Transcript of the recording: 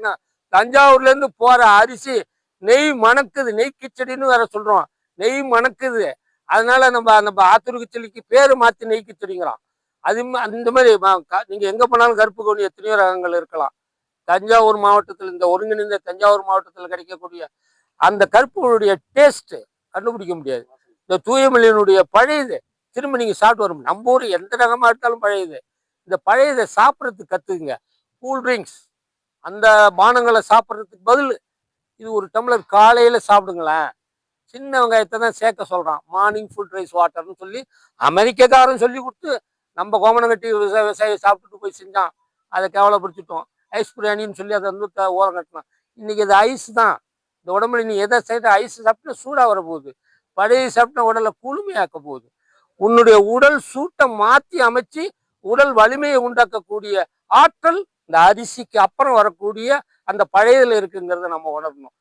இருக்குன்னா தஞ்சாவூர்ல இருந்து போற அரிசி நெய் மணக்குது, நெய் கிச்சடின்னு வேற சொல்றோம். நெய் மணக்குது. அதனால நம்ம ஆத்தூர் கிச்சடிக்கு பேரு மாத்தி நெய் கிச்சடிங்கிறோம். அது அந்த மாதிரி நீங்க எங்க போனாலும் கருப்பு கவுனி எத்தனையோ ரகங்கள் இருக்கலாம். தஞ்சாவூர் மாவட்டத்தில், இந்த ஒருங்கிணைந்த தஞ்சாவூர் மாவட்டத்தில் கிடைக்கக்கூடிய அந்த கருப்புடைய டேஸ்ட் கண்டுபிடிக்க முடியாது. இந்த தூயமல்லியினுடைய பழையது திரும்ப நீங்க சாப்பிட்டு வரும். நம்ம ஊர் எந்த ரகமா எடுத்தாலும் பழையது. இந்த பழையதை சாப்பிட்றதுக்கு கத்துக்குங்க. கூல் ட்ரிங்க்ஸ் அந்த பானங்களை சாப்பிட்றதுக்கு பதில் இது ஒரு டம்ளர் காலையில சாப்பிடுங்களேன். சின்ன வெங்காயத்தை தான் சேர்க்க சொல்றான். மார்னிங் ஃபுல் ரைஸ் வாட்டர்னு சொல்லி அமெரிக்கக்காரன் சொல்லி கொடுத்து நம்ம கோமனம் கட்டி விவசாயி சாப்பிட்டுட்டு போய் செஞ்சான். அதை கேவலப்படுத்திட்டோம். ஐஸ் பிரியாணின்னு சொல்லி அதை வந்து ஓரம் கட்டினான். இன்னைக்கு அது ஐஸ் தான். இந்த உடம்புல நீ எதை சேர்த்து ஐஸ் சாப்பிட்டா சூடாக வர போகுது. பழைய சாப்பிட்டா உடலை குளுமையாக்க போகுது. உன்னுடைய உடல் சூட்டை மாற்றி அமைச்சு உடல் வலிமையை உண்டாக்கக்கூடிய ஆற்றல் இந்த அரிசிக்கு அப்புறம் வரக்கூடிய அந்த பழையதுல இருக்குங்கிறத நம்ம உணரணும்.